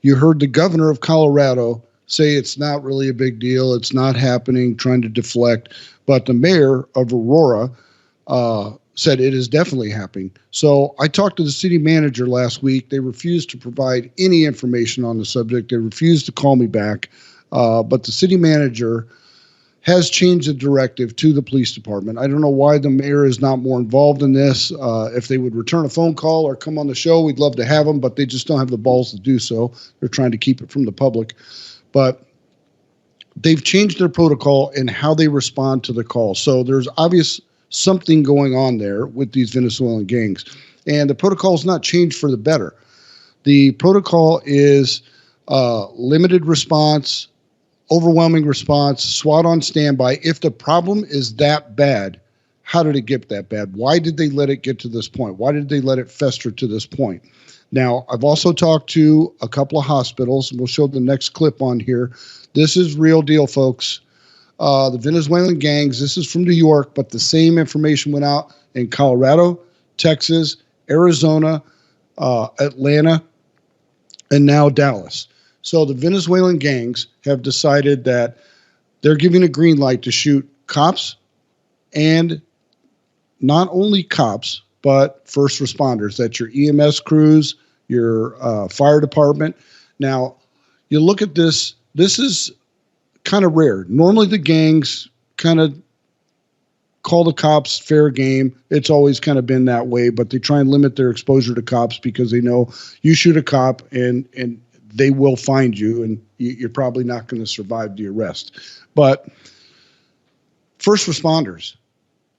You heard the governor of Colorado say it's not really a big deal. It's not happening, trying to deflect. But the mayor of Aurora said it is definitely happening. So I talked to the city manager last week. They refused to provide any information on the subject. They refused to call me back. But the city manager has changed the directive to the police department. I don't know why the mayor is not more involved in this. If they would return a phone call or come on the show, we'd love to have them, but they just don't have the balls to do so. They're trying to keep it from the public. But they've changed their protocol and how they respond to the call. So there's obvious something going on there with these Venezuelan gangs. And the protocol is not changed for the better. The protocol is limited response, overwhelming response, SWAT on standby. If the problem is that bad, how did it get that bad? Why did they let it get to this point? Why did they let it fester to this point? Now, I've also talked to a couple of hospitals, and we'll show the next clip on here. This is real deal, folks. The Venezuelan gangs, this is from New York, but the same information went out in Colorado, Texas, Arizona, Atlanta, and now Dallas. So the Venezuelan gangs have decided that they're giving a green light to shoot cops, and not only cops, but first responders. That's your EMS crews, your fire department. Now, you look at this, this is kind of rare. Normally the gangs kind of call the cops fair game. It's always kind of been that way, but they try and limit their exposure to cops because they know you shoot a cop and they will find you, and you're probably not going to survive the arrest. But first responders,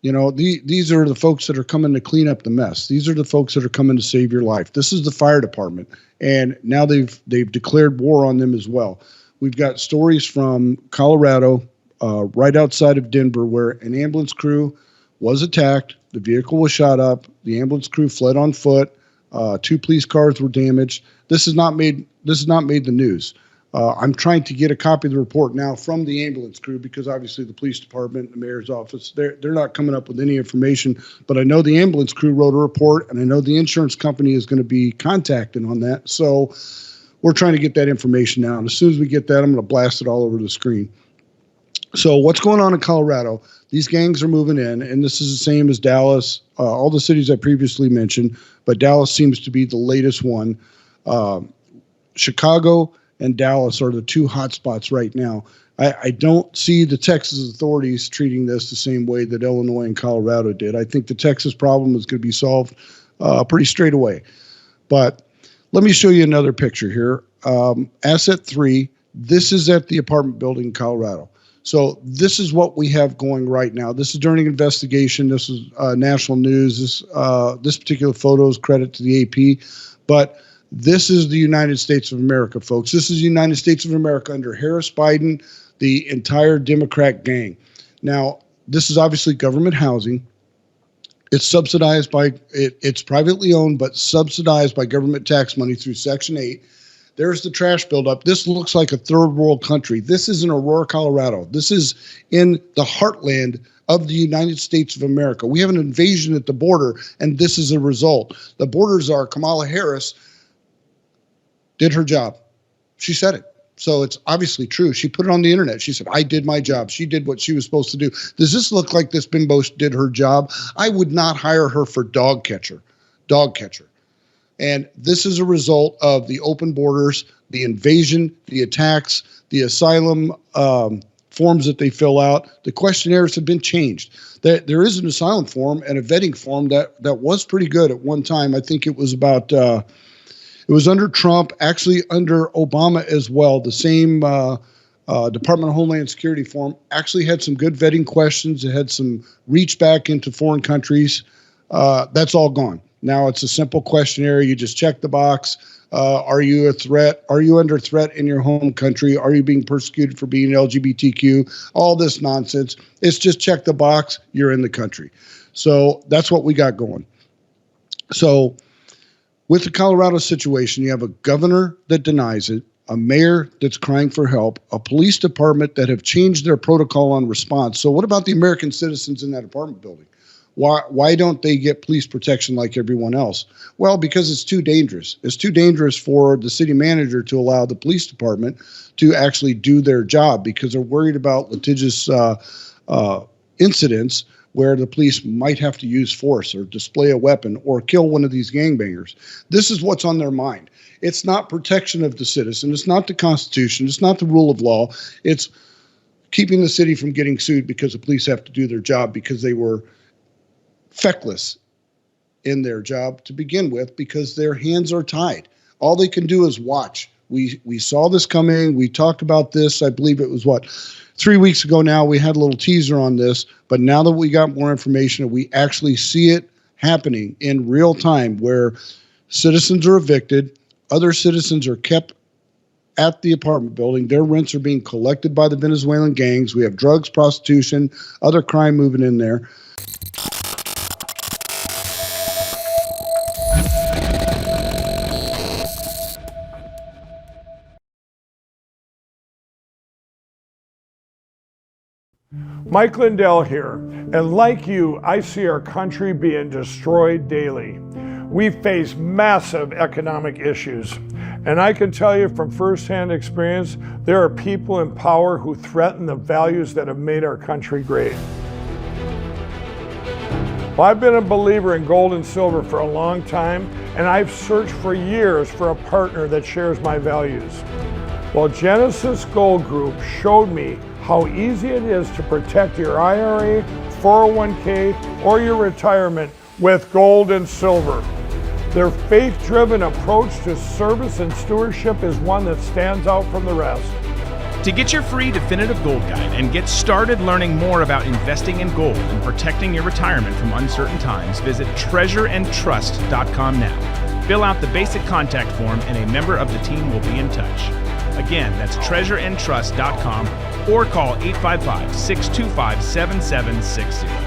you know, these are the folks that are coming to clean up the mess. These are the folks that are coming to save your life. This is the fire department, and now they've declared war on them as well. We've got stories from Colorado, right outside of Denver, where an ambulance crew was attacked. The vehicle was shot up. The ambulance crew fled on foot. 2 police cars were damaged. This has not made the news. I'm trying to get a copy of the report now from the ambulance crew because obviously the police department, the mayor's office, they're not coming up with any information. But I know the ambulance crew wrote a report, and I know the insurance company is going to be contacting on that. So we're trying to get that information now. And as soon as we get that, I'm going to blast it all over the screen. So what's going on in Colorado? These gangs are moving in, and this is the same as Dallas, all the cities I previously mentioned, but Dallas seems to be the latest one. Chicago and Dallas are the 2 hotspots right now. I don't see the Texas authorities treating this the same way that Illinois and Colorado did. I think the Texas problem is going to be solved pretty straight away. But let me show you another picture here. Asset 3, this is at the apartment building in Colorado. So this is what we have going right now. This is during investigation. This is national news. This particular photo is credit to the AP. But this is the United States of America, folks. This is the United States of America under Harris, Biden, the entire Democrat gang. Now, this is obviously government housing. It's subsidized by, it's privately owned, but subsidized by government tax money through Section 8. There's the trash buildup. This looks like a third world country. This is in Aurora, Colorado. This is in the heartland of the United States of America. We have an invasion at the border, and this is a result. The borders are Kamala Harris did her job. She said it. So it's obviously true. She put it on the internet. She said, I did my job. She did what she was supposed to do. Does this look like this bimbo did her job? I would not hire her for dog catcher. And this is a result of the open borders, the invasion, the attacks, the asylum forms that they fill out. The questionnaires have been changed. There is an asylum form and a vetting form that was pretty good at one time. I think it was about, it was under Trump, actually under Obama as well. The same Department of Homeland Security form actually had some good vetting questions. It had some reach back into foreign countries. That's all gone. Now it's a simple questionnaire. You just check the box. Are you a threat? Are you under threat in your home country? Are you being persecuted for being LGBTQ? All this nonsense. It's just check the box. You're in the country. So that's what we got going. So with the Colorado situation, you have a governor that denies it, a mayor that's crying for help, a police department that have changed their protocol on response. So what about the American citizens in that apartment building? Why don't they get police protection like everyone else? Well, because it's too dangerous. It's too dangerous for the city manager to allow the police department to actually do their job because they're worried about litigious incidents where the police might have to use force or display a weapon or kill one of these gangbangers. This is what's on their mind. It's not protection of the citizen. It's not the Constitution. It's not the rule of law. It's keeping the city from getting sued because the police have to do their job because they were feckless in their job to begin with because their hands are tied. All they can do is watch. We saw this coming. We talked about this. I believe it was 3 weeks ago now. We had a little teaser on this, but now that we got more information, we actually see it happening in real time where citizens are evicted, other citizens are kept at the apartment building. Their rents are being collected by the Venezuelan gangs. We have drugs, prostitution, other crime moving in there. Mike Lindell here, and like you, I see our country being destroyed daily. We face massive economic issues, and I can tell you from firsthand experience, there are people in power who threaten the values that have made our country great. Well, I've been a believer in gold and silver for a long time, and I've searched for years for a partner that shares my values. Well, Genesis Gold Group showed me how easy it is to protect your IRA, 401k, or your retirement with gold and silver. Their faith-driven approach to service and stewardship is one that stands out from the rest. To get your free definitive gold guide and get started learning more about investing in gold and protecting your retirement from uncertain times, visit treasureandtrust.com now. Fill out the basic contact form and a member of the team will be in touch. Again, that's treasureandtrust.com or call 855-625-7760.